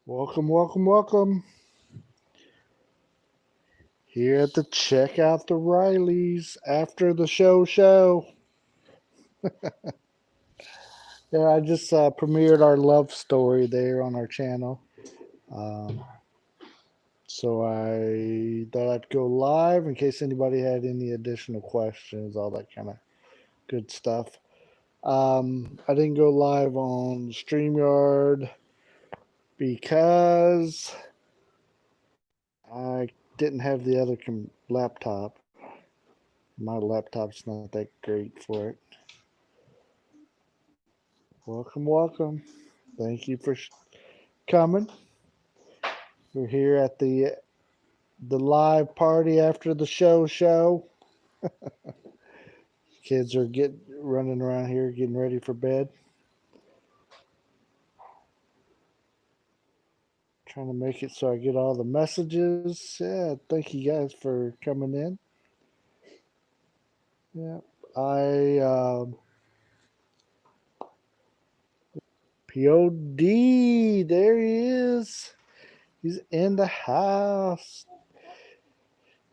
Welcome, welcome, welcome. Here at the CheckouttheRileys after the show. Yeah, I just premiered our love story there on our channel. Um, so I thought I'd go live in case anybody had any additional questions, all that kind of good stuff. I didn't go live on StreamYard because I didn't have the other laptop. My laptop's not that great for it. Welcome, welcome. Thank you for coming. We're here at the live party after the show. Kids are running around here getting ready for bed. Trying to make it so I get all the messages. Yeah, thank you guys for coming in. Yeah, I Pod. There he is. He's in the house.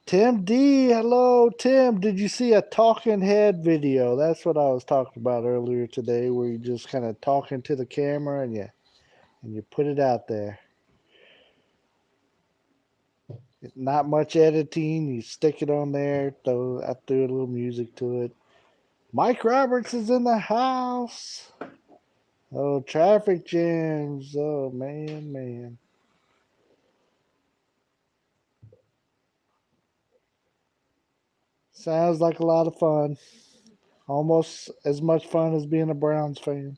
Tim D, hello, Tim. Did you see a talking head video? That's what I was talking about earlier today, where you just kind of talking to the camera and you put it out there. Not much editing. You stick it on there. I threw a little music to it. Mike Roberts is in the house. Oh, traffic jams. Oh man. Sounds like a lot of fun. Almost as much fun as being a Browns fan.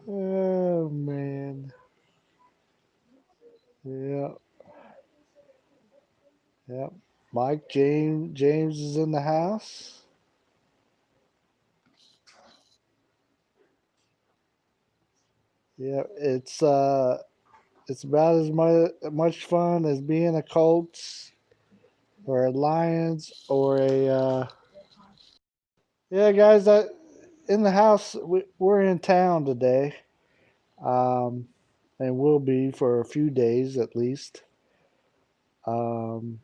Oh man. Yeah. Yep. Mike James is in the house. Yeah, it's about as much fun as being a Colts or a Lions or a yeah, guys. That in the house. We're in town today, um, and will be for a few days at least. Um,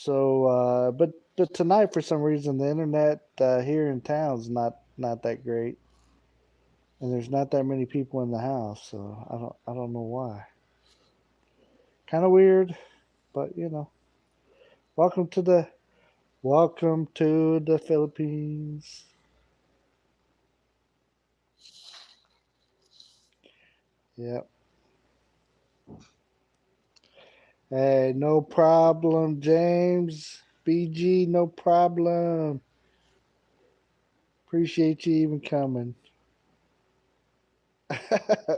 but tonight for some reason the internet here in town's not that great, and there's not that many people in the house, so I don't know why. Kind of weird, but welcome to the welcome to the Philippines. Yep. Hey, no problem, James. BG, no problem. Appreciate you even coming.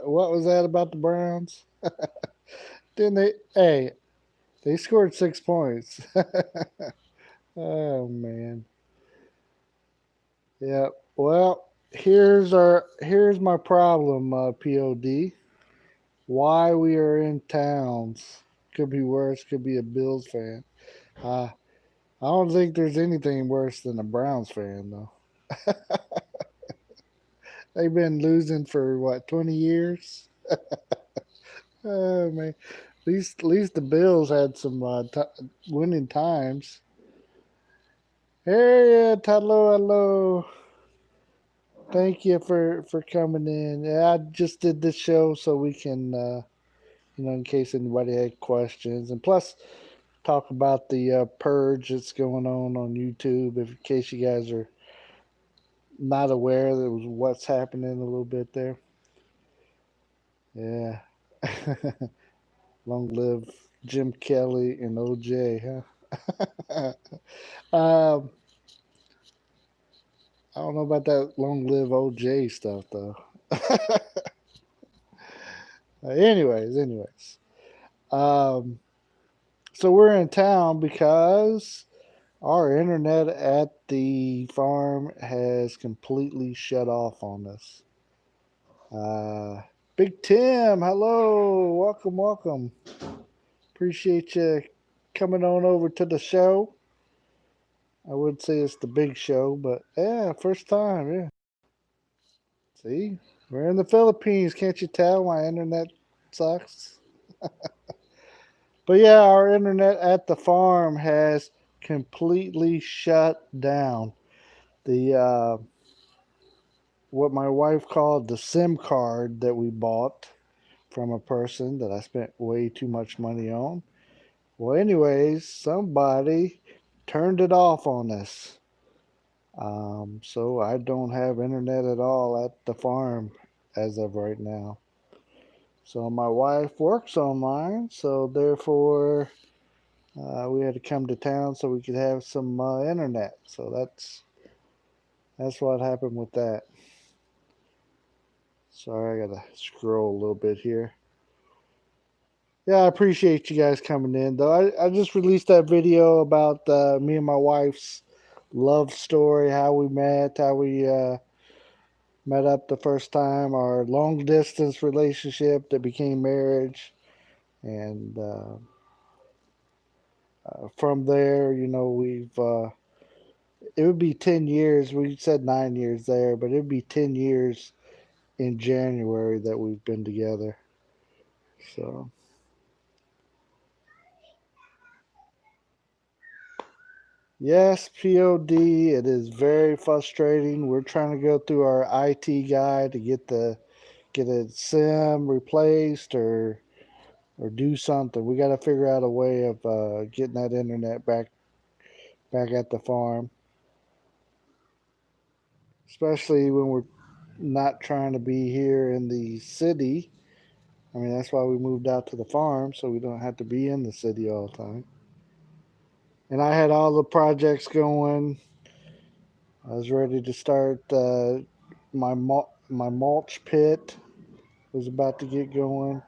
What was that about the Browns? Didn't they? Hey, they scored 6 points. Oh man. Yeah. Well, here's my problem, Pod. Why we are in towns could be worse. Could be a Bills fan. I don't think there's anything worse than a Browns fan though. They've been losing for what 20 years. Oh man. At least the Bills had some winning times. Hey, hello. Thank you for coming in. Yeah, I just did this show so we can, in case anybody had questions, and plus talk about the purge that's going on YouTube. If in case you guys are not aware, that was what's happening a little bit there. Yeah. Long live Jim Kelly and OJ, huh? um, I don't know about that long live OJ stuff though. anyways. Um, so we're in town because our internet at the farm has completely shut off on us. Uh, Big Tim, hello, welcome. Appreciate you coming on over to the show. I would say it's the big show, but yeah, first time, yeah. See, We're in the Philippines. Can't you tell my internet sucks? But yeah, our internet at the farm has completely shut down. The what my wife called the SIM card that we bought from a person that I spent way too much money on. Well, anyways, somebody turned it off on us. So I don't have internet at all at the farm as of right now. So my wife works online, so therefore we had to come to town so we could have some internet. So that's what happened with that. Sorry, I gotta scroll a little bit here. Yeah, I appreciate you guys coming in. Though I just released that video about me and my wife's love story, how we met, how we met up the first time, our long distance relationship that became marriage, and from there, we've it would be 10 years. We said 9 years there, but it'd be 10 years in January that we've been together. So yes, POD. It is very frustrating. We're trying to go through our IT guy to get a sim replaced or do something. We got to figure out a way of getting that internet back at the farm, especially when we're not trying to be here in the city. I mean, that's why we moved out to the farm so we don't have to be in the city all the time. And I had all the projects going. I was ready to start my mulch pit was about to get going.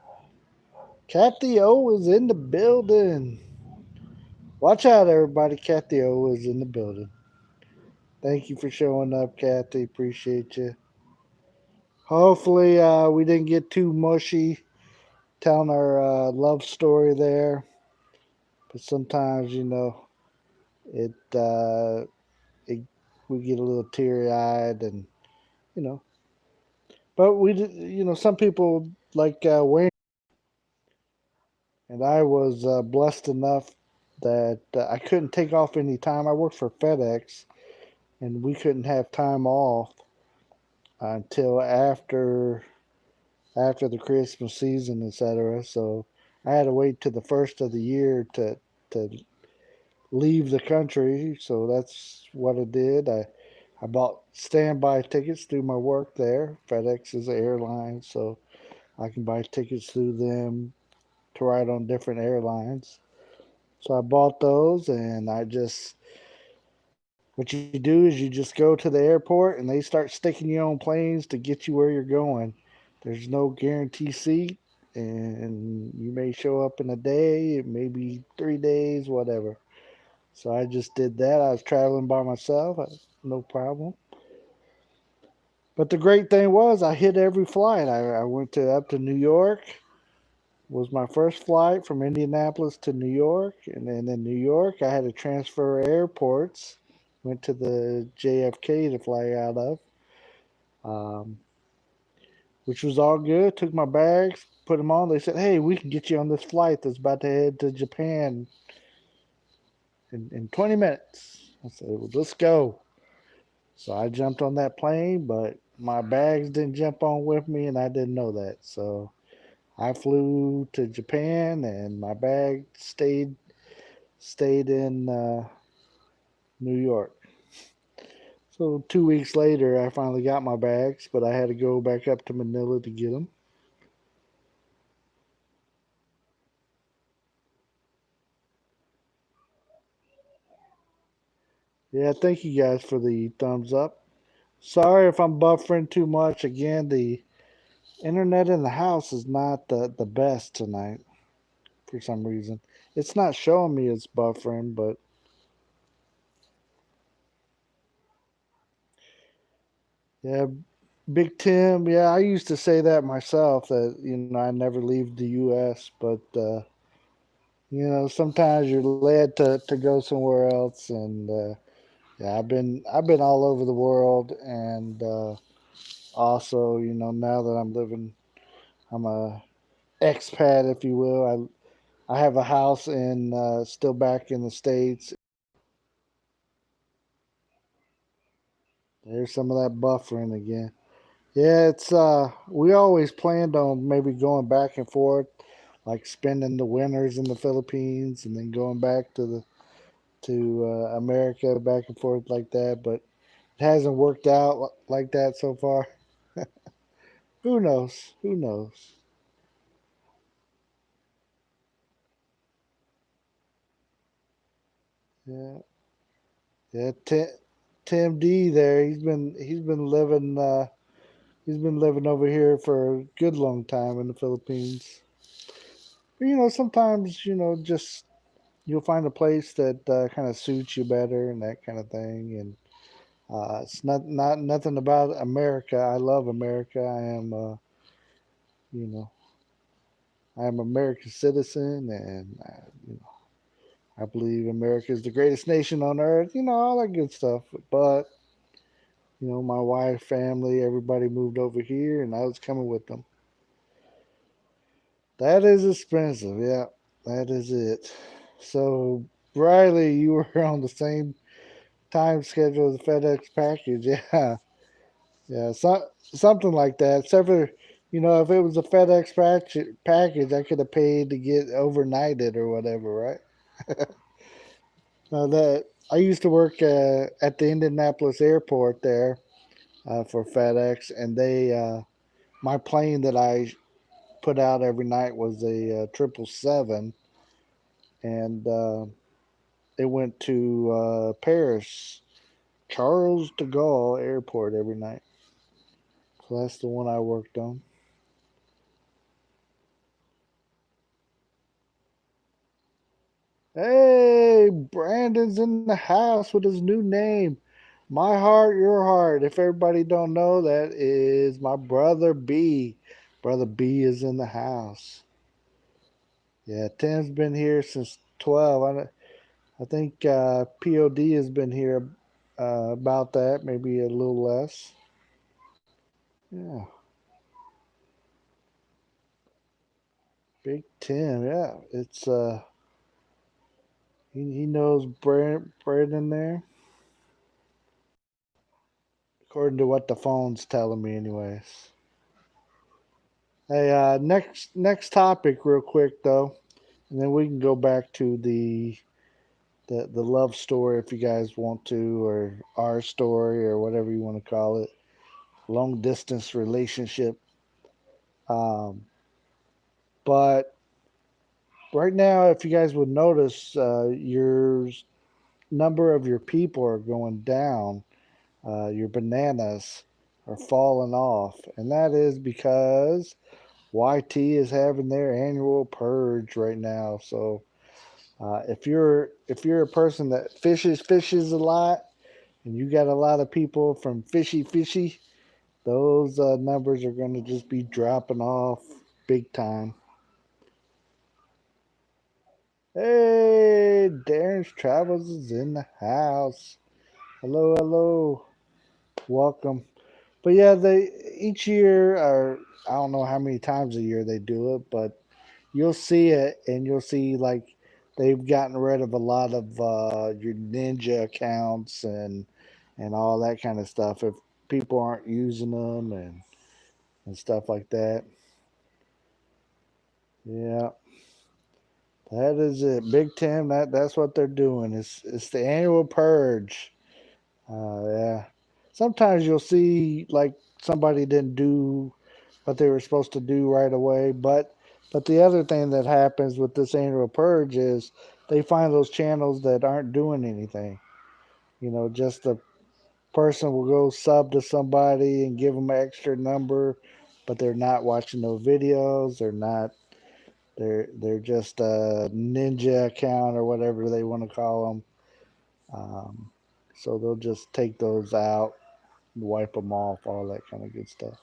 Kathy O is in the building. Watch out, everybody. Kathy O is in the building. Thank you for showing up, Kathy. Appreciate you. Hopefully, we didn't get too mushy telling our love story there. But sometimes, it, it we get a little teary eyed, and you know. But some people like Wayne, and I was blessed enough that I couldn't take off any time. I worked for FedEx, and we couldn't have time off until after the Christmas season, etc. So I had to wait to the first of the year to leave the country. So that's what I did. I bought standby tickets through my work there. FedEx is an airline, so I can buy tickets through them to ride on different airlines. So I bought those, and what you do is you just go to the airport and they start sticking you on planes to get you where you're going. There's no guarantee seat, and you may show up in a day, maybe 3 days, whatever. So I just did that. I was traveling by myself, no problem. But the great thing was I hit every flight. I went to up to New York. Was my first flight from Indianapolis to New York, and then in New York I had to transfer airports. Went to the JFK to fly out of, um, which was all good. Took my bags, put them on. They said, "Hey, we can get you on this flight that's about to head to Japan in 20 minutes." I said, well, "Let's go." So I jumped on that plane, but my bags didn't jump on with me, and I didn't know that. So I flew to Japan, and my bag stayed in New York. So 2 weeks later, I finally got my bags, but I had to go back up to Manila to get them. Yeah, thank you guys for the thumbs up. Sorry if I'm buffering too much. Again, the internet in the house is not the best tonight for some reason. It's not showing me it's buffering, but yeah, Big Tim. Yeah, I used to say that myself that I never leave the U.S., but sometimes you're led to go somewhere else, and yeah, I've been all over the world, and also, now that I'm a expat, if you will. I have a house in still back in the States. There's some of that buffering again. Yeah, it's we always planned on maybe going back and forth, like spending the winters in the Philippines and then going back to America back and forth like that, but it hasn't worked out like that so far. Who knows? Who knows? Yeah, yeah. Tim D there. He's been living over here for a good long time in the Philippines. Sometimes just you'll find a place that kind of suits you better and that kind of thing. And it's not nothing about America. I love America. You know, I am an American citizen, and I believe America is the greatest nation on earth. All that good stuff. But my wife, family, everybody moved over here, and I was coming with them. That is expensive. Yeah, that is it. So, Riley, you were on the same time schedule as the FedEx package. Yeah, yeah, something like that. Except for, if it was a FedEx package, I could have paid to get overnighted or whatever, right? That I used to work at the Indianapolis airport there for FedEx, and my plane that I put out every night was a 777, and it went to Paris, Charles de Gaulle Airport every night. So that's the one I worked on. Hey, Brandon's in the house with his new name. My heart, your heart. If everybody don't know, that is my brother B. Brother B is in the house. Yeah, Tim's been here since 12. I think POD has been here about that, maybe a little less. Yeah, Big Tim. Yeah, it's he knows Brandon there, according to what the phone's telling me, anyways. Hey, next topic, real quick though, and then we can go back to the love story if you guys want to, or our story, or whatever you want to call it, long distance relationship. Um, but right now, if you guys would notice, your number of your people are going down. Your bananas are falling off, and that is because YT is having their annual purge right now. So if you're a person that fishes a lot, and you got a lot of people from fishy, those numbers are going to just be dropping off big time. Hey, Darren's Travels is in the house. Hello, hello, welcome. But yeah, they each year, or I don't know how many times a year they do it, but you'll see it, and you'll see like they've gotten rid of a lot of your ninja accounts and all that kind of stuff if people aren't using them and stuff like that. Yeah, that is it. Big Tim, that's what they're doing. It's the annual purge. Yeah. Sometimes you'll see like somebody didn't do what they were supposed to do right away, but the other thing that happens with this annual purge is they find those channels that aren't doing anything. Just the person will go sub to somebody and give them an extra number, but they're not watching those videos. They're not. They're just a ninja account or whatever they want to call them. So they'll just take those out, wipe them off, all that kind of good stuff.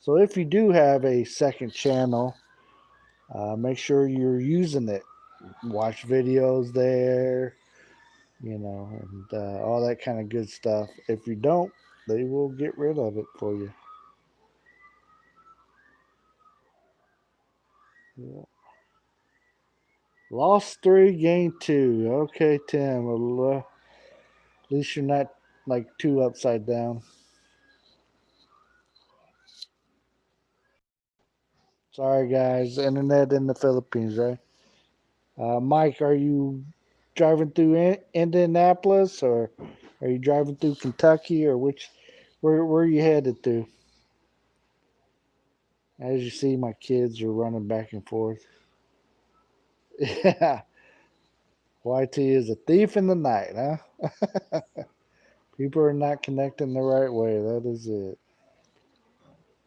So if you do have a second channel, make sure you're using it. Watch videos there, and all that kind of good stuff. If you don't, they will get rid of it for you. Yeah. Lost 3, gained 2. Okay, Tim. Well, at least you're not like too upside down. Sorry, guys. Internet in the Philippines, right? Mike, are you driving through Indianapolis, or are you driving through Kentucky, or where are you headed to? As you see, my kids are running back and forth. Yeah, YT is a thief in the night, huh? People are not connecting the right way. That is it.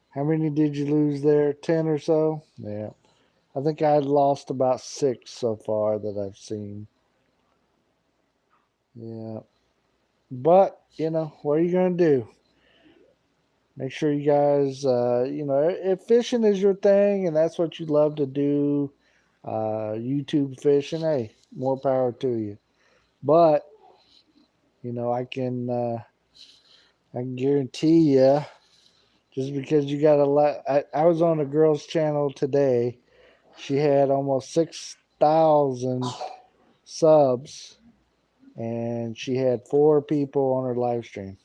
How many did you lose there? 10 or so? Yeah. I think I lost about 6 so far that I've seen. Yeah. But, what are you going to do? Make sure you guys, if fishing is your thing and that's what you love to do, YouTube fishing, hey, more power to you. But, I can guarantee you, just because you got a lot. I was on a girl's channel today. She had almost 6,000 subs, and she had 4 people on her live stream.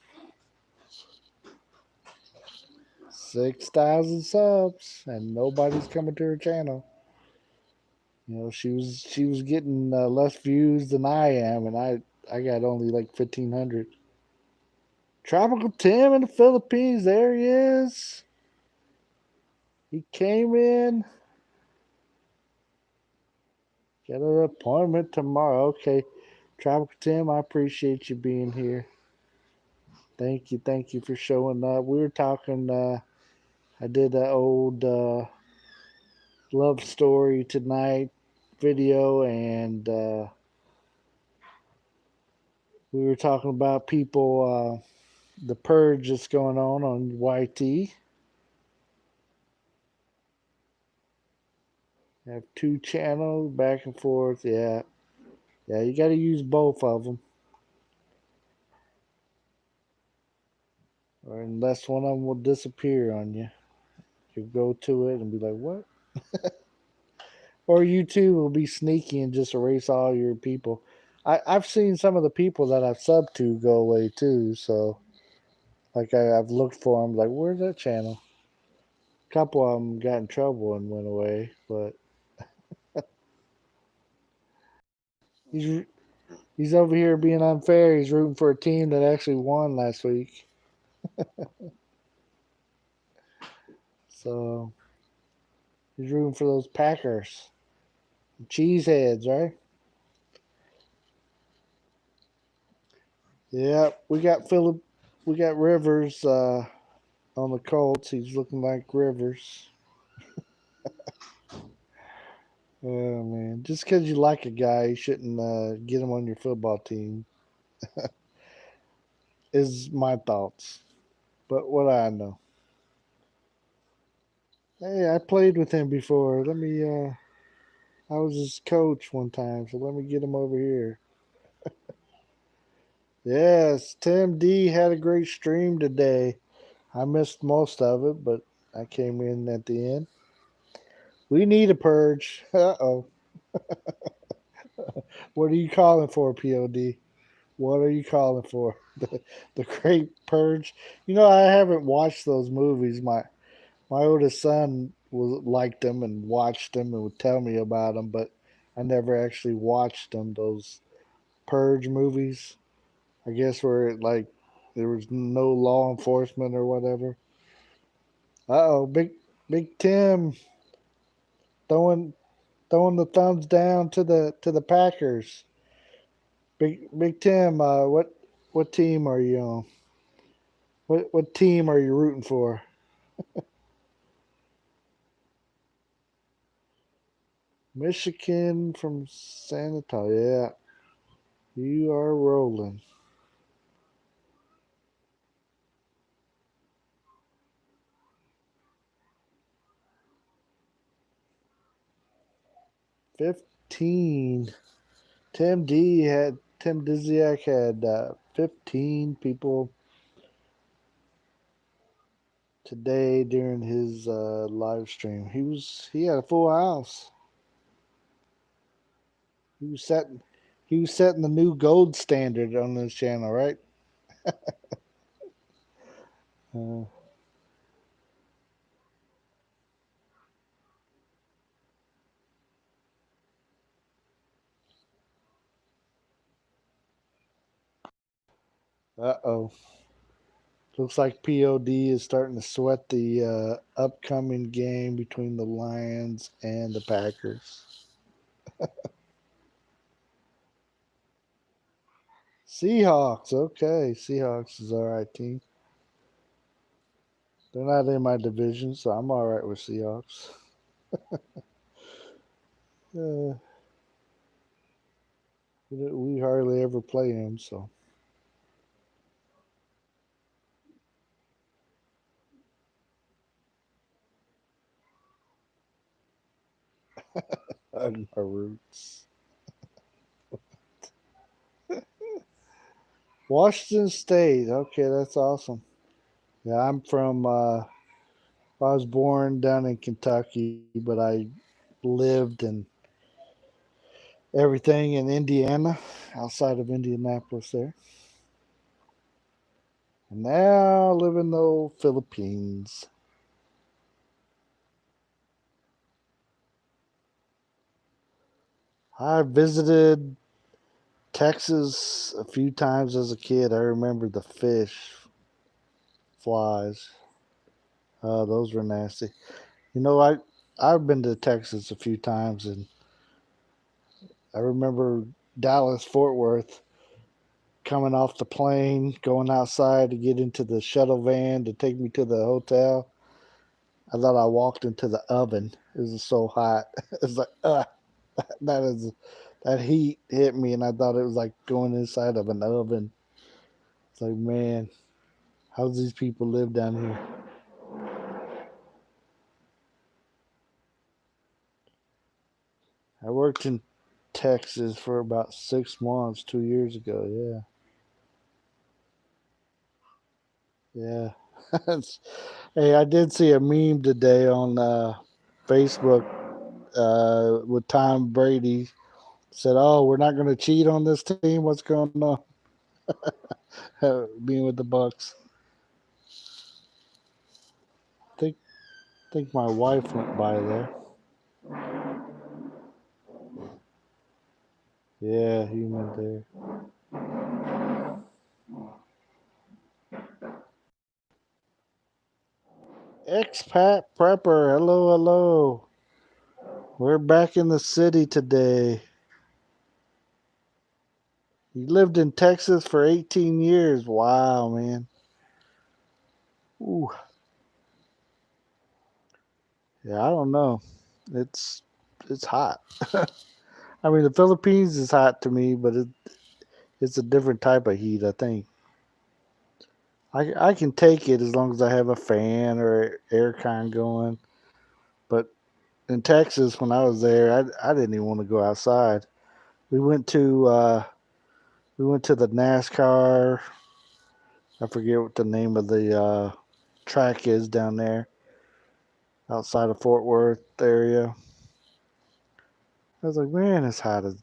6,000 subs, and nobody's coming to her channel. She was getting less views than I am, and I got only like 1,500. Tropical Tim in the Philippines. There he is. He came in. Got an appointment tomorrow. Okay. Tropical Tim, I appreciate you being here. Thank you for showing up. We were talking. I did that old love story tonight video, and we were talking about people. The Purge that's going on YT. Have 2 channels back and forth. Yeah, yeah. You got to use both of them, or unless one of them will disappear on you. You go to it and be like, "What?" Or YouTube will be sneaky and just erase all your people. I've seen some of the people that I've subbed to go away too. So, like, I've looked for them, like, where's that channel? A couple of them got in trouble and went away, but he's he's over here being unfair. He's rooting for a team that actually won last week. So he's rooting for those Packers. Cheeseheads, right? Yeah, we got Rivers on the Colts. He's looking like Rivers. Oh man, just because you like a guy, you shouldn't get him on your football team. Is my thoughts. But what I know. Hey, I played with him before. I was his coach one time, so let me get him over here. Yes, Tim D had a great stream today. I missed most of it, but I came in at the end. We need a purge. Uh-oh. What are you calling for, POD? What are you calling for? The Great Purge? I haven't watched those movies. My oldest son liked them and watched them and would tell me about them, but I never actually watched them. Those Purge movies, I guess, where there was no law enforcement or whatever. Uh oh, Big Tim throwing throwing the thumbs down to the Packers. Big Tim, what team are you on? What team are you rooting for? Michigan from San Antonio. Yeah, you are rolling. 15. Tim Diziak had 15 people. today during his live stream. He had a full house. He was setting he was setting the new gold standard on this channel, right? Uh oh. Looks like POD is starting to sweat the upcoming game between the Lions and the Packers. Seahawks, okay. Seahawks is all right team. They're not in my division, so I'm all right with Seahawks. Uh, we hardly ever play them, so our roots. Washington State, okay, that's awesome. Yeah, I'm from. I was born down in Kentucky, but I lived and everything in Indiana, outside of Indianapolis there. And now I live in the old Philippines. I visited Texas a few times as a kid. I remember the fish flies. Those were nasty. You know, I've been to Texas a few times, and I remember Dallas Fort Worth coming off the plane, going outside to get into the shuttle van to take me to the hotel. I thought I walked into the oven. It was so hot. It was like, that is that heat hit me, and I thought it was like going inside of an oven. It's like, man, how does these people live down here? I worked in Texas for about 6 months 2 years ago. Yeah, yeah. Hey, I did see a meme today on Facebook with Tom Brady. Said, "Oh, we're not going to cheat on this team. What's going on?" Being with the Bucks. Think my wife went by there. Yeah, he went there. Expat Prepper, hello, hello. We're back in the city today. You lived in Texas for 18 years. Wow, man. Ooh. Yeah, I don't know. It's it's hot. I mean, the Philippines is hot to me, but it's a different type of heat, I think. I can take it as long as I have a fan or air con going. But in Texas, when I was there, I didn't even want to go outside. We went to uh, we went to the NASCAR. I forget what the name of the track is down there outside of Fort Worth area. I was like, man, it's hot as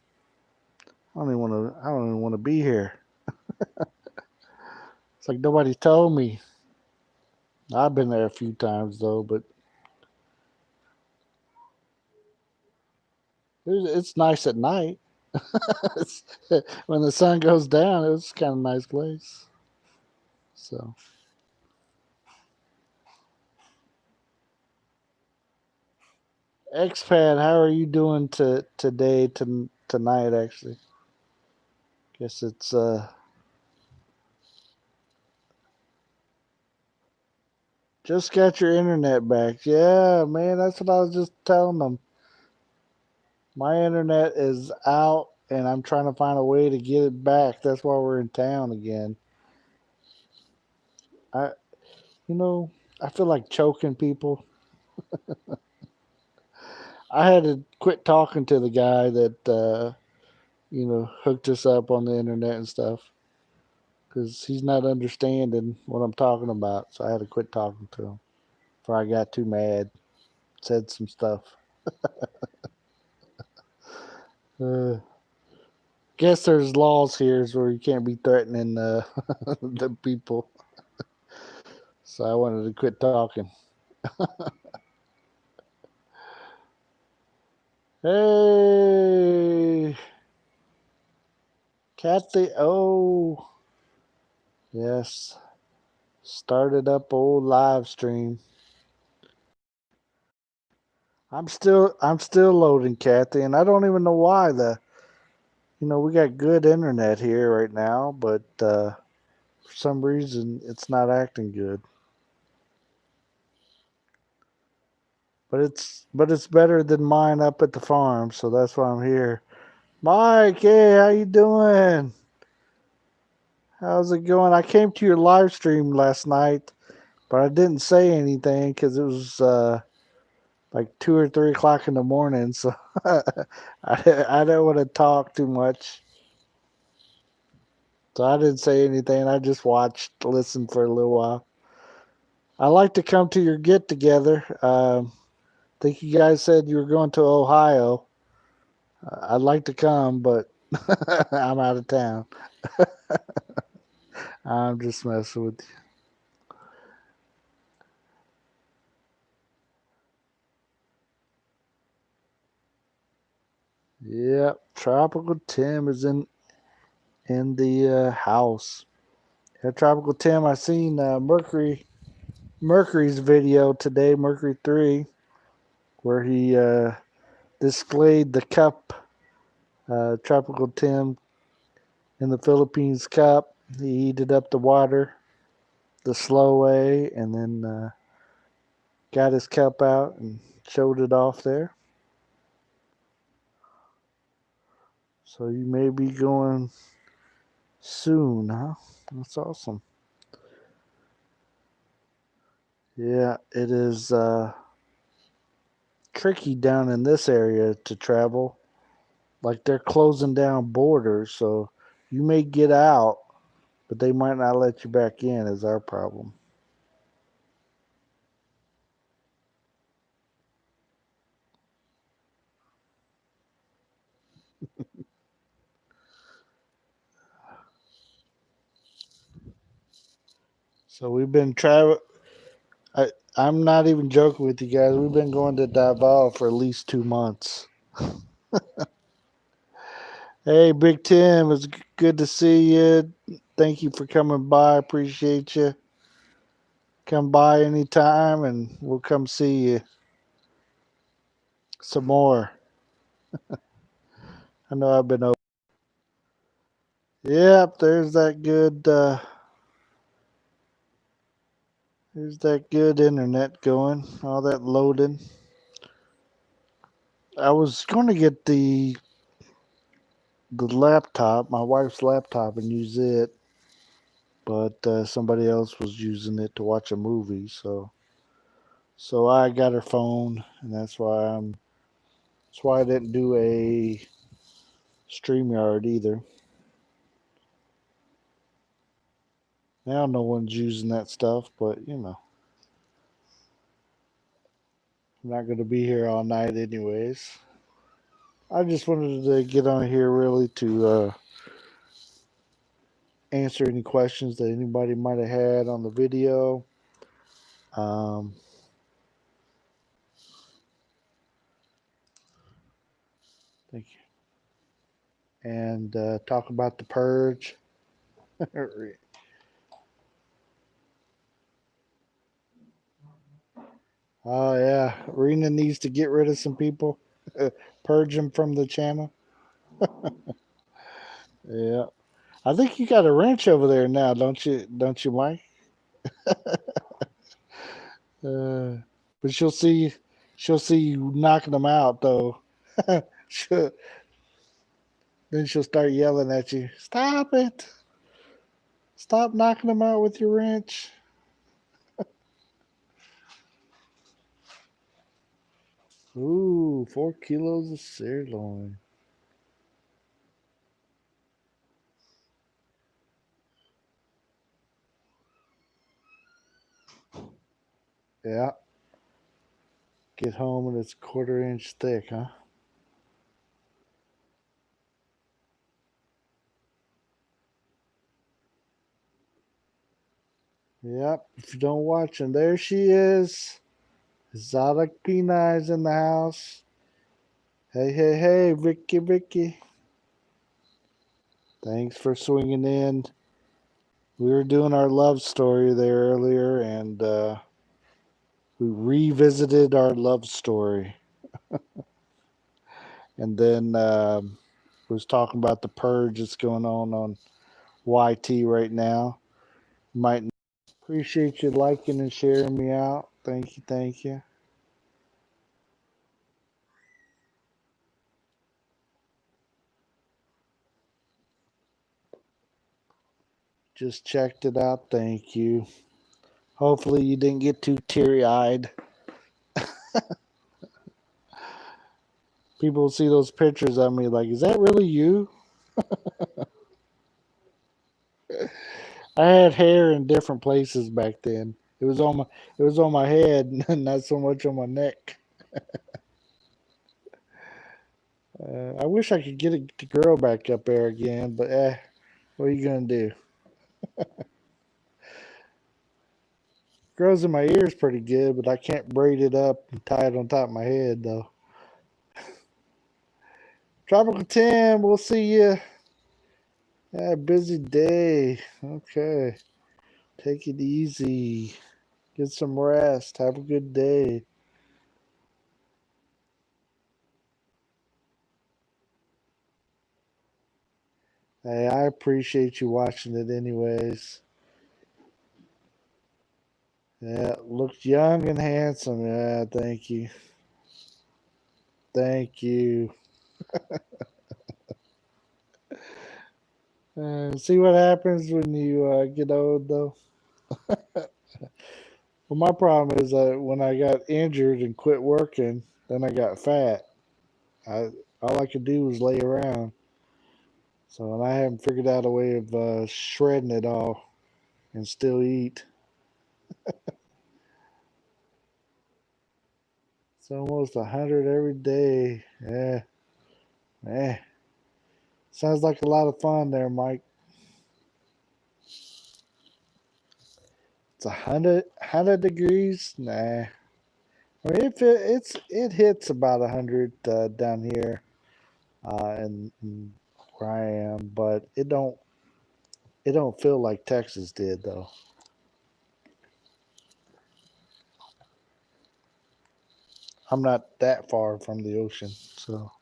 I don't even want to. I don't even want to be here. It's like nobody told me. I've been there a few times though, but it's nice at night. When the sun goes down, it's kind of a nice place. So, expat, how are you doing today tonight? Actually, guess it's just got your internet back. Yeah, man, that's what I was just telling them. My internet is out, and I'm trying to find a way to get it back. That's why we're in town again. I, you know, I feel like choking people. I had to quit talking to the guy that hooked us up on the internet and stuff because he's not understanding what I'm talking about. So I had to quit talking to him. before I got too mad. Said some stuff. Guess there's laws here where you can't be threatening the people. So I wanted to quit talking. Hey, Kathy. Oh, yes. Started up old live stream. I'm still loading, Kathy, and I don't even know why. We got good internet here right now, but for some reason it's not acting good. But it's better than mine up at the farm, so that's why I'm here. Mike, hey, how you doing? How's it going? I came to your live stream last night, but I didn't say anything because it was like 2 or 3 o'clock in the morning, so I don't want to talk too much. So I didn't say anything. I just watched, listened for a little while. I like to come to your get together. I think you guys said you were going to Ohio. I'd like to come, but I'm out of town. I'm just messing with you. Yep, Tropical Tim is in the house. Yeah, Tropical Tim. I seen Mercury's video today, Mercury 3, where he displayed the cup, Tropical Tim in the Philippines cup. He heated up the water the slow way and then got his cup out and showed it off there. So you may be going soon, huh? That's awesome. Yeah, it is tricky down in this area to travel. Like they're closing down borders, so you may get out, but they might not let you back in, is our problem. So we've been travel. I'm not even joking with you guys. We've been going to Davao for at least 2 months. Hey, Big Tim, it's good to see you. Thank you for coming by. Appreciate you. Come by anytime and we'll come see you some more. I know I've been over. Yep, there's that good internet going. All that loading. I was going to get the laptop, my wife's laptop, and use it, but somebody else was using it to watch a movie, so I got her phone, and that's why I didn't do a StreamYard either. Now no one's using that stuff, but I'm not going to be here all night anyways. I just wanted to get on here really to answer any questions that anybody might have had on the video. Um, thank you. And talk about the Purge. Oh yeah, Rena needs to get rid of some people, purge them from the channel. Yeah, I think you got a ranch over there now, don't you? Don't you, Mike? Uh, but she'll see you knocking them out though. she'll, then she'll start yelling at you. Stop it! Stop knocking them out with your wrench. Ooh, 4 kilos of sirloin. Yeah. Get home and it's 1/4 inch thick, huh? Yep. If you don't watch, and there she is. Exotic Pinay's in the house. Hey, hey, hey, Vicky, Vicky. Thanks for swinging in. We were doing our love story there earlier, and we revisited our love story. And then was talking about the purge that's going on YT right now. Might appreciate you liking and sharing me out. Thank you, thank you. Just checked it out. Thank you. Hopefully you didn't get too teary-eyed. People see those pictures of me like, is that really you? I had hair in different places back then. It was on my head, not so much on my neck. I wish I could get the girl back up there again, but what are you gonna do? Grows in my ears pretty good, but I can't braid it up and tie it on top of my head though. Tropical Tim, we'll see you. Yeah, busy day. Okay, take it easy. Get some rest. Have a good day. Hey, I appreciate you watching it anyways. Yeah, looks young and handsome. Yeah, thank you. Thank you. See what happens when you get old, though? Well, my problem is that when I got injured and quit working, then I got fat. I All I could do was lay around. So, and I haven't figured out a way of shredding it all and still eat. It's almost 100 every day. Yeah, eh. Sounds like a lot of fun there, Mike. It's 100 degrees. Nah, I mean it hits about 100 down here, in where I am, but it don't feel like Texas did though. I'm not that far from the ocean, so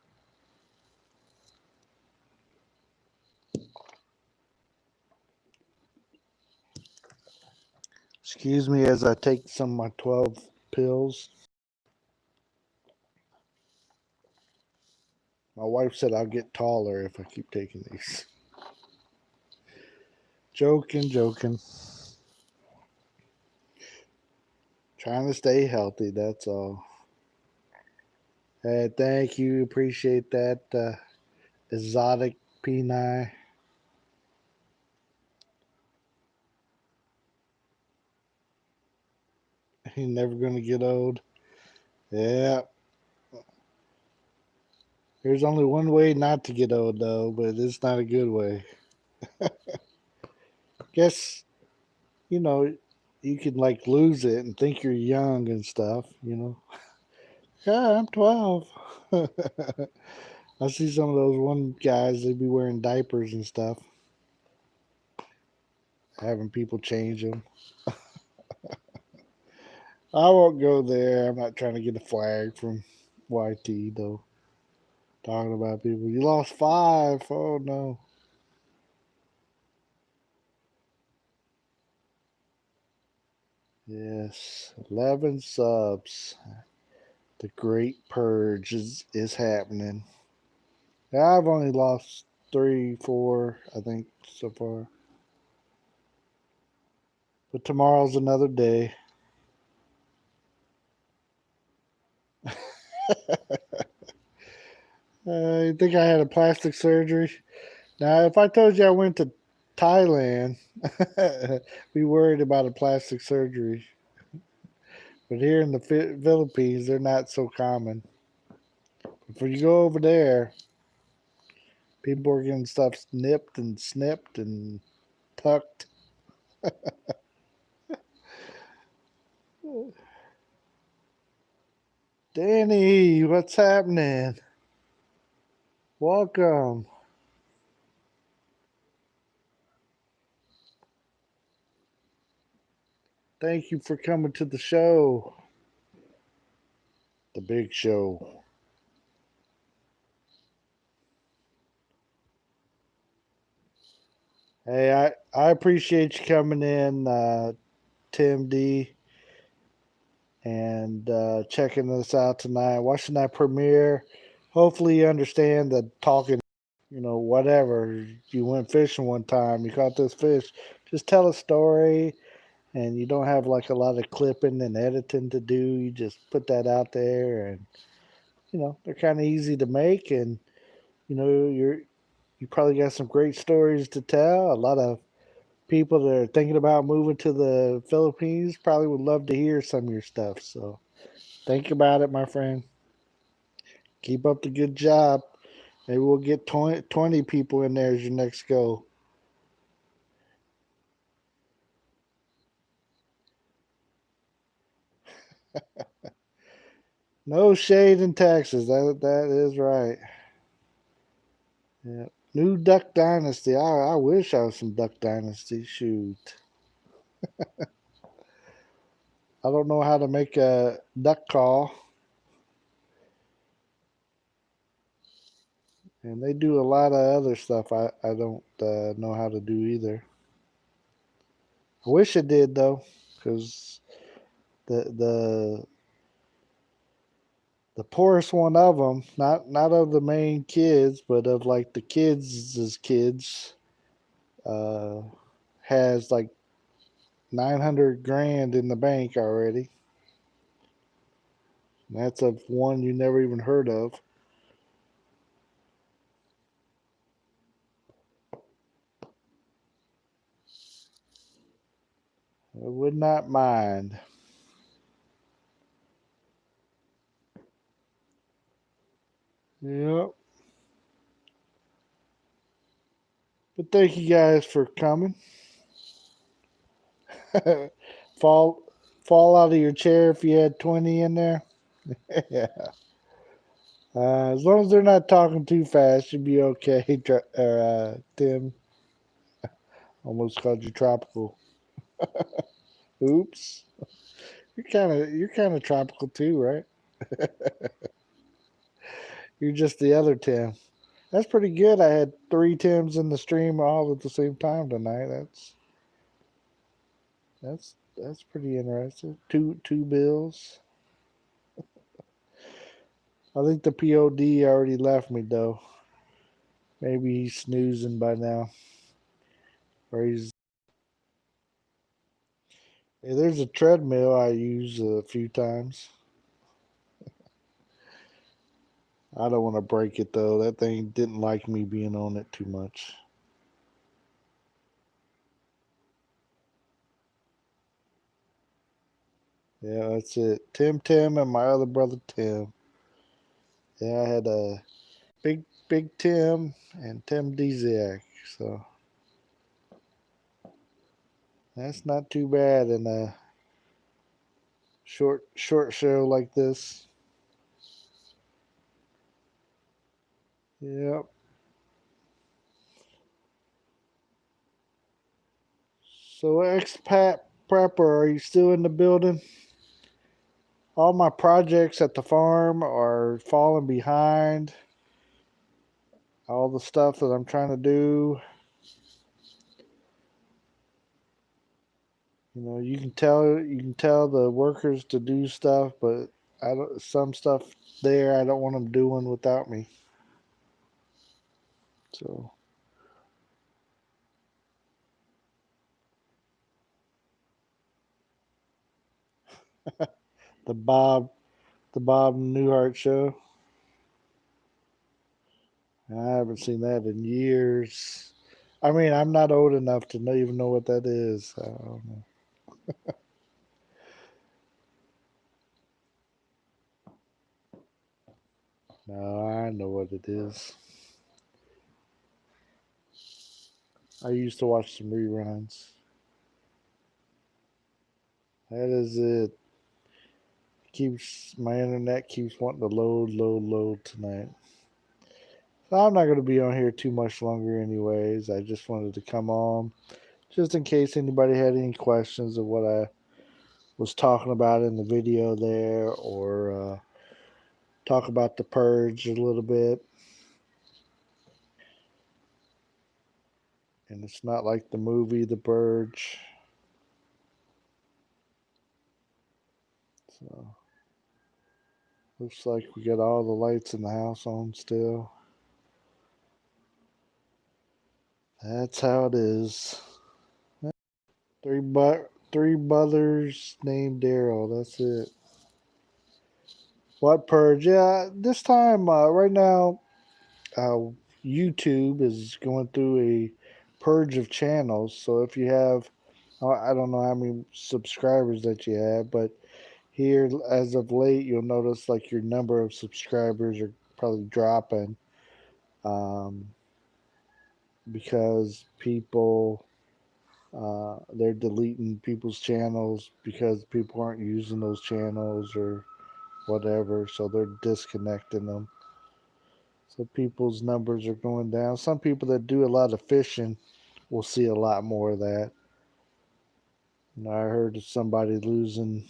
excuse me as I take some of my 12 pills. My wife said I'll get taller if I keep taking these. Joking, joking. Trying to stay healthy. That's all. Hey, thank you. Appreciate that. Exotic Pinay. He's never gonna get old. Yeah. There's only one way not to get old though, but it's not a good way. Guess you know you can like lose it and think you're young and stuff. Yeah, I'm 12. I see some of those one guys, they be wearing diapers and stuff, having people change them. I won't go there. I'm not trying to get a flag from YT though. Talking about people, you lost 5. Oh no. Yes, 11 subs. The Great Purge is happening. Yeah, I've only lost 3, 4, I think, so far. But tomorrow's another day. I think I had a plastic surgery. Now, if I told you I went to Thailand, be worried about a plastic surgery. But here in the Philippines, they're not so common. If you go over there, people are getting stuff nipped and snipped and tucked. Danny, what's happening? Welcome. Thank you for coming to the show. The big show. Hey, I appreciate you coming in, Tim D, and checking us out tonight, watching that premiere. Hopefully, you understand the talking, whatever. You went fishing one time, you caught this fish. Just tell a story, and you don't have like a lot of clipping and editing to do. You just put that out there, and they're kind of easy to make, and you probably got some great stories to tell. A lot of people that are thinking about moving to the Philippines probably would love to hear some of your stuff. So think about it, my friend. Keep up the good job. Maybe we'll get 20 people in there as your next goal. No shade in Texas. That is right. Yeah. New Duck Dynasty. I wish I was some Duck Dynasty. Shoot. I don't know how to make a duck call. And they do a lot of other stuff I don't know how to do either. I wish I did though, because the the the poorest one of them, not of the main kids, but of like the kids, uh, has like 900 grand in the bank already. And that's of one you never even heard of. I would not mind. Yep. But thank you guys for coming. fall fall out of your chair if you had 20 in there. Yeah. As long as they're not talking too fast, you'll be okay. Tim, almost called you tropical. Oops. You're kind of tropical too, right? You're just the other Tim. That's pretty good. I had three Tims in the stream all at the same time tonight. That's pretty interesting. Two bills. I think the POD already left me though. Maybe he's snoozing by now, or he's. Hey, there's a treadmill I use a few times. I don't want to break it though. That thing didn't like me being on it too much. Yeah, that's it. Tim, and my other brother Tim. Yeah, I had a big Tim and Tim Dziak. So that's not too bad in a short show like this. Yep. So expat prepper, are you still in the building? All my projects at the farm are falling behind. All the stuff that I'm trying to do. You can tell the workers to do stuff, but I don't some stuff there I don't want them doing without me. So the Bob the Bob Newhart show. I haven't seen that in years. I mean, I'm not old enough to even know what that is. I don't know. No, I know what it is. I used to watch some reruns. That is it. Keeps my internet keeps wanting to load tonight. So I'm not going to be on here too much longer, anyways. I just wanted to come on just in case anybody had any questions of what I was talking about in the video there, or talk about the Purge a little bit. And it's not like the movie The Purge. So looks like we got all the lights in the house on still. That's how it is. Three brothers named Daryl. That's it. What Purge? Yeah, this time right now, YouTube is going through a purge of channels. So if you have, I don't know how many subscribers that you have, but here as of late, you'll notice like your number of subscribers are probably dropping, um, because people they're deleting people's channels because people aren't using those channels or whatever, so they're disconnecting them. So people's numbers are going down. Some people that do a lot of fishing will see a lot more of that. And I heard of somebody losing,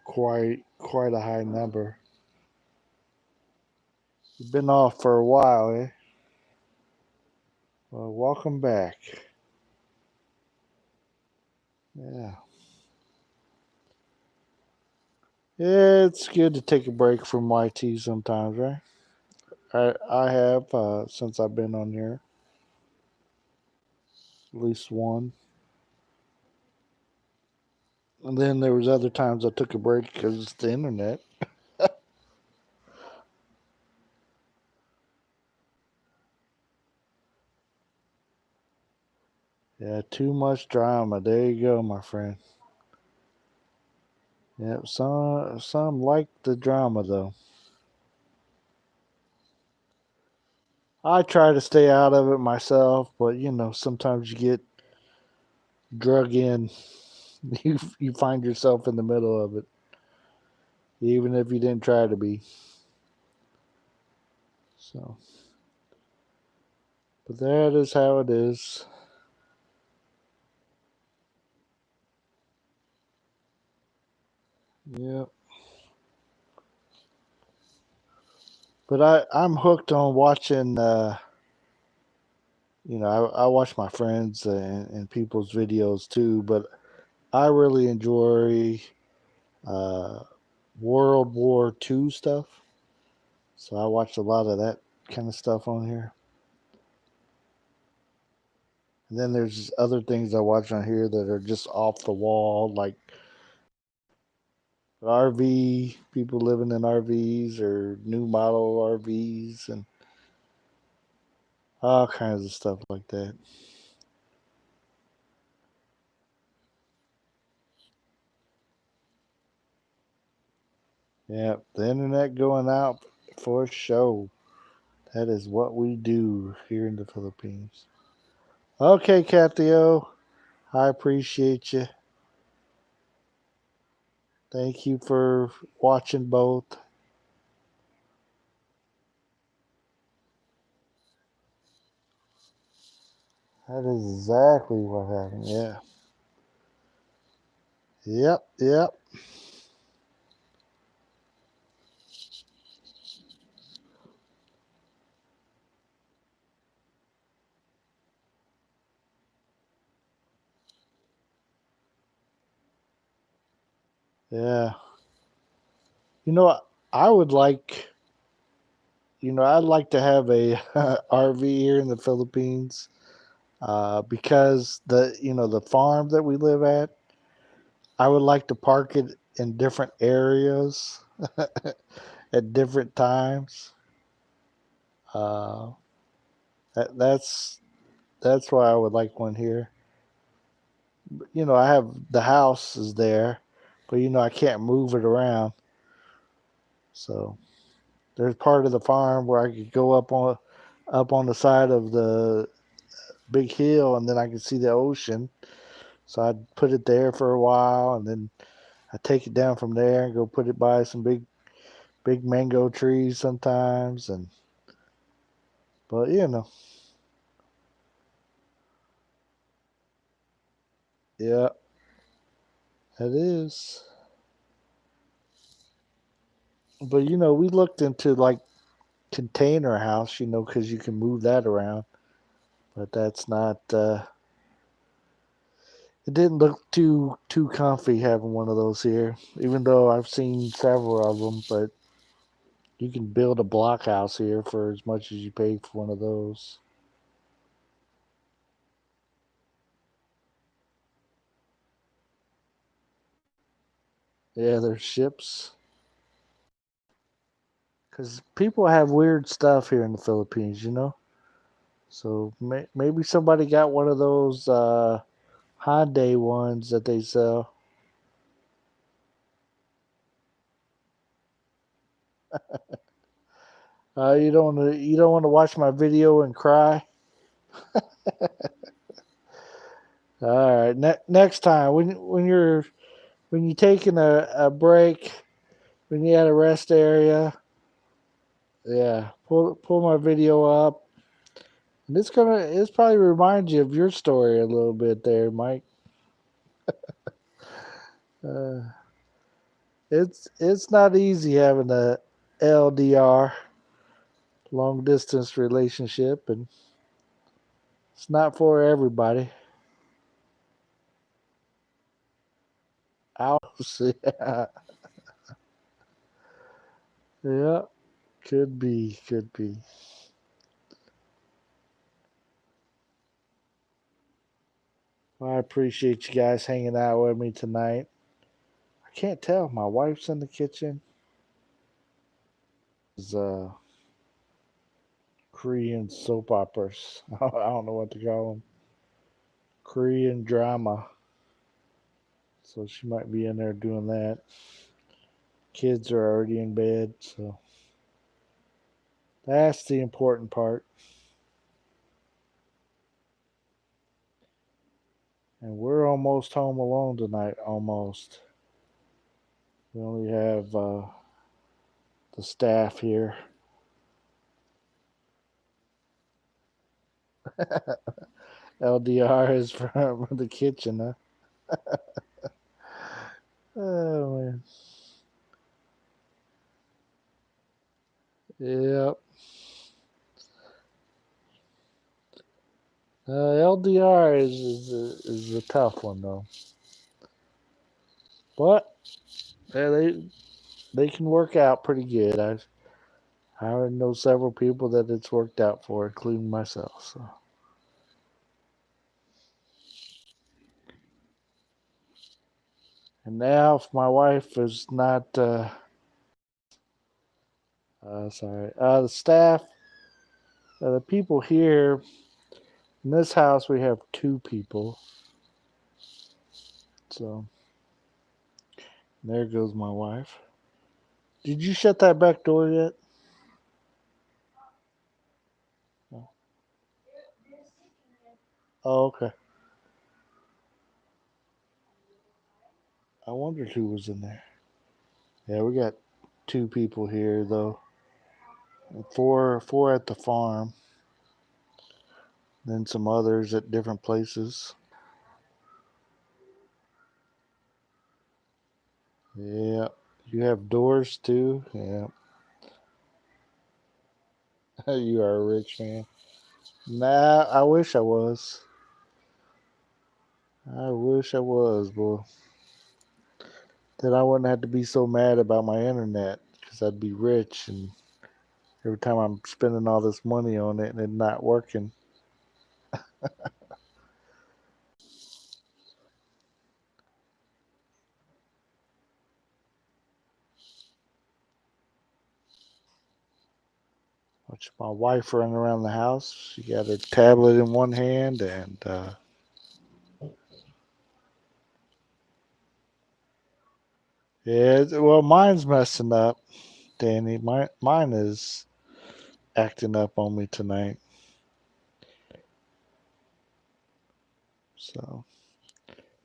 quite a high number. You've been off for a while, eh? Well, welcome back. Yeah. It's good to take a break from YT sometimes, right? I have since I've been on here, at least one. And then there was other times I took a break because it's the internet. Yeah, too much drama. There you go, my friend. Yep, some like the drama though. I try to stay out of it myself, but sometimes you get drug in. You find yourself in the middle of it, even if you didn't try to be. So, but that is how it is. Yep. But I'm hooked on watching. I watch my friends and people's videos too, but I really enjoy uh, World War II stuff. So I watch a lot of that kind of stuff on here. And then there's other things I watch on here that are just off the wall, like RV, people living in RVs or new model RVs and all kinds of stuff like that. Yeah, the internet going out for show. That is what we do here in the Philippines. Okay, Kathio, I appreciate you. Thank you for watching both. That is exactly what happened. Yeah. Yep. Yeah. You know, I would like, I'd like to have a RV here in the Philippines, because the farm that we live at, I would like to park it in different areas at different times. Uh, that's why I would like one here. I have the house is there, but I can't move it around. So there's part of the farm where I could go up on the side of the big hill, and then I could see the ocean. So I'd put it there for a while, and then I take it down from there and go put it by some big mango trees sometimes, and but yeah, it is. But we looked into like container house, because you can move that around, but that's not. It didn't look too comfy having one of those here, even though I've seen several of them. But you can build a block house here for as much as you pay for one of those. Yeah, there's ships. Because people have weird stuff here in the Philippines. So maybe somebody got one of those Hyundai ones that they sell. You don't want to watch my video and cry. All right, next time when you're taking a break, when you're at a rest area, yeah, pull my video up, and it's probably remind you of your story a little bit there, Mike. Uh, it's not easy having a LDR, long distance relationship, and it's not for everybody. Ouch. Yeah, yeah, could be. Well, I appreciate you guys hanging out with me tonight. I can't tell. My wife's in the kitchen. It's Korean soap operas. I don't know what to call them. Korean drama. So she might be in there doing that. Kids are already in bed, so that's the important part. And we're almost home alone tonight. Almost. We only have the staff here. LDR is from the kitchen, huh? Oh man. Yep. LDR is a tough one though, but yeah, they can work out pretty good. I already know several people that it's worked out for, including myself. So, and now if my wife is not, sorry, the staff, the people here in this house, we have two people. So there goes my wife. Did you shut that back door yet? No. Oh, okay. I wondered who was in there. Yeah, we got two people here though. Four at the farm, then some others at different places. Yeah, you have doors too. Yeah, you are a rich man. Nah, I wish I was. I wish I was, boy. Then I wouldn't have to be so mad about my internet because I'd be rich, and every time I'm spending all this money on it and it not working. Watch my wife running around the house. She got her tablet in one hand, and yeah, well, mine's messing up. Danny. Mine is acting up on me tonight. So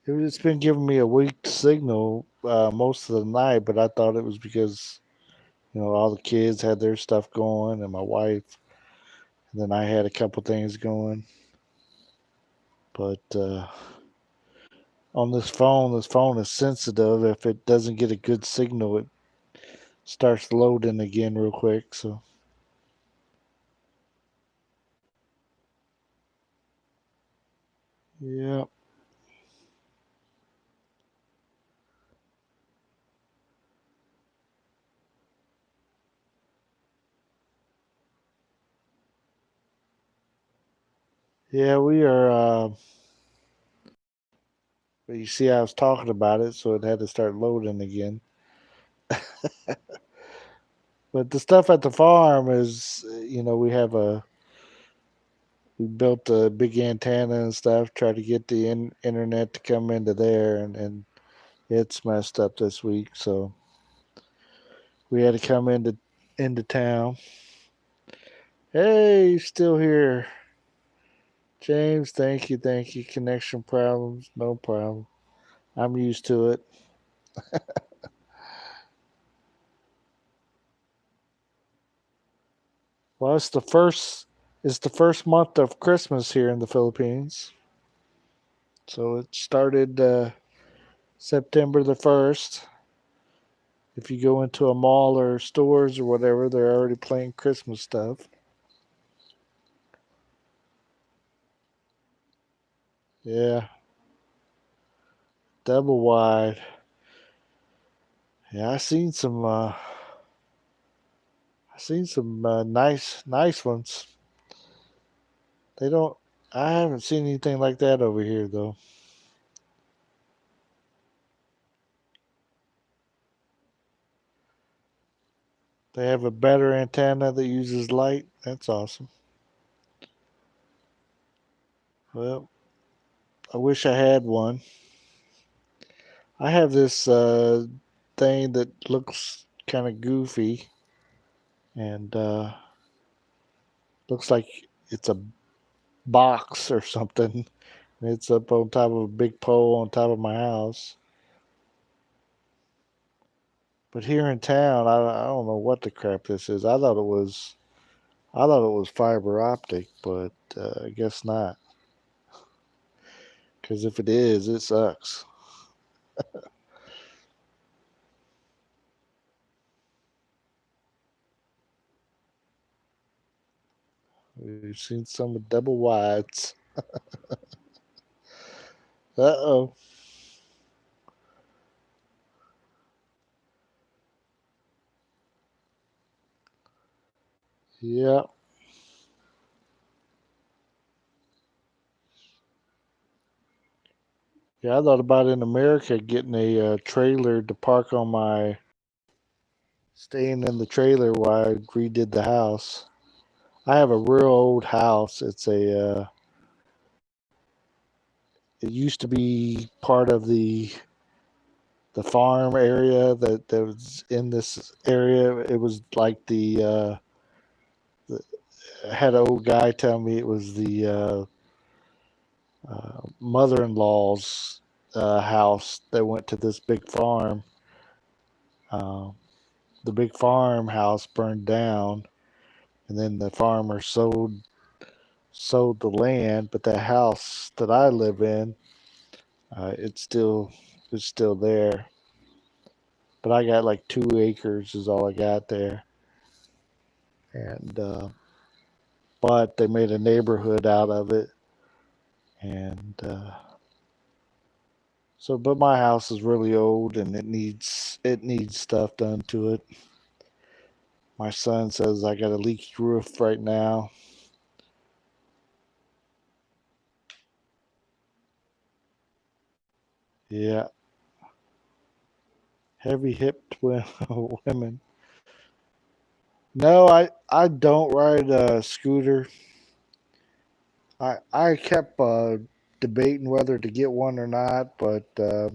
it's been giving me a weak signal most of the night, but I thought it was because all the kids had their stuff going and my wife, and then I had a couple things going. But on this phone is sensitive. If it doesn't get a good signal, it starts loading again real quick. So yeah. Yeah, we are. But you see, I was talking about it, so it had to start loading again. But the stuff at the farm is, we built a big antenna and stuff, tried to get the internet to come into there, and it's messed up this week. So we had to come into town. Hey, still here, James. Thank you, thank you. Connection problems, no problem. I'm used to it. Well, it's the first month of Christmas here in the Philippines. So it started September the 1st. If you go into a mall or stores or whatever, they're already playing Christmas stuff. Yeah, double wide. Yeah, I seen some nice ones. They don't. I haven't seen anything like that over here though. They have a better antenna that uses light. That's awesome. Well, I wish I had one. I have this thing that looks kind of goofy and looks like it's a box or something. It's up on top of a big pole on top of my house. But here in town, I don't know what the crap this is. I thought it was fiber optic, but I guess not. Because if it is, it sucks. We've seen some with double wides. Uh-oh. Yeah. Yeah, I thought about in America getting a trailer to park on my, staying in the trailer while I redid the house. I have a real old house. It used to be part of the farm area that was in this area. It was like the I had an old guy tell me it was the mother-in-law's house that went to this big farm. Uh, the big farmhouse burned down, and then the farmer sold the land. But the house that I live in, it's still there. But I got like 2 acres is all I got there, and but they made a neighborhood out of it, and so. But my house is really old, and it needs stuff done to it. My son says I got a leaky roof right now. Yeah, heavy hipped women. No, I don't ride a scooter. I kept debating whether to get one or not, but I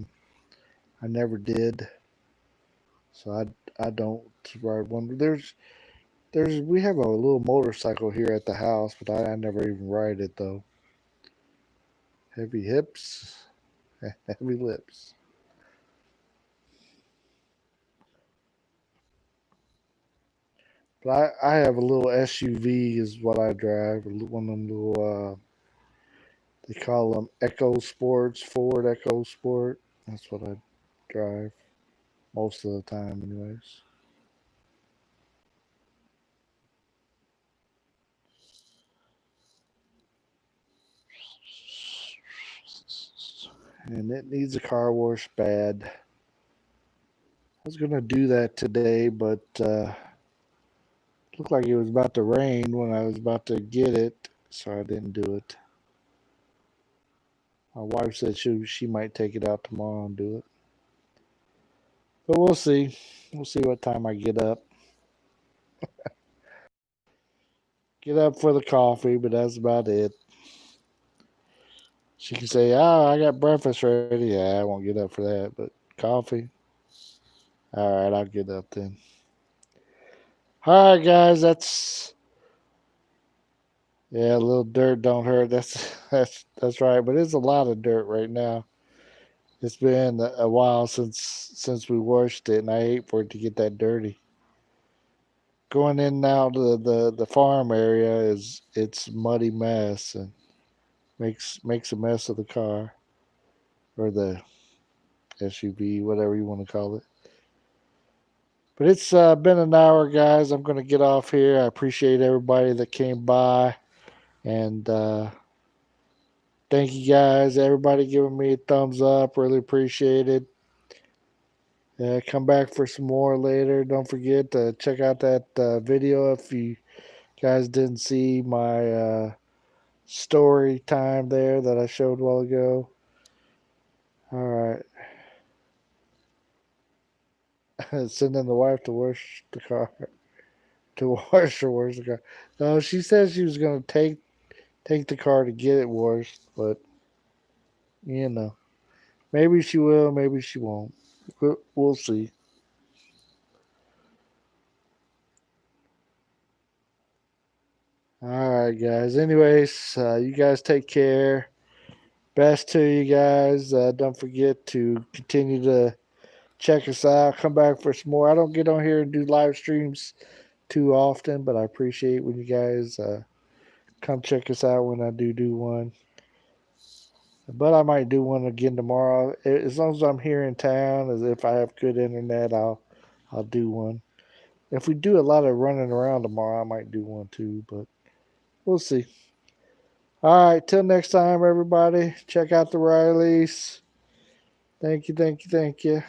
never did. So I don't ride one. We have a little motorcycle here at the house, but I never even ride it though. Heavy hips, heavy lips. But I have a little SUV is what I drive. One of them little they call them Echo Sports, Ford Echo Sport. That's what I drive most of the time, anyways. And it needs a car wash bad. I was gonna do that today, but looked like it was about to rain when I was about to get it, so I didn't do it. My wife said she might take it out tomorrow and do it, but we'll see. We'll see what time I get up. Get up for the coffee, but that's about it. She can say, "Oh, I got breakfast ready." Yeah, I won't get up for that, but coffee. All right, I'll get up then. All right, guys. Yeah, a little dirt don't hurt. That's right. But it's a lot of dirt right now. It's been a while since we washed it, and I hate for it to get that dirty. Going in now to the farm area it's muddy mess and makes a mess of the car or the SUV, whatever you want to call it. But it's been an hour, guys. I'm going to get off here. I appreciate everybody that came by, and thank you guys. Everybody giving me a thumbs up. Really appreciate it. Come back for some more later. Don't forget to check out that video if you guys didn't see my story time there that I showed a while ago. All right. Sending the wife to wash the car. To wash or wash the car. No, she said she was going to take the car to get it washed, but you know, maybe she will, maybe she won't. We'll see. All right, guys. Anyways, you guys take care. Best to you guys. Don't forget to continue to check us out. Come back for some more. I don't get on here and do live streams too often, but I appreciate when you guys come check us out when I do one. But I might do one again tomorrow. As long as I'm here in town, as if I have good internet, I'll do one. If we do a lot of running around tomorrow, I might do one too, but we'll see. All right, till next time, everybody. Check out the Rileys. Thank you, thank you, thank you.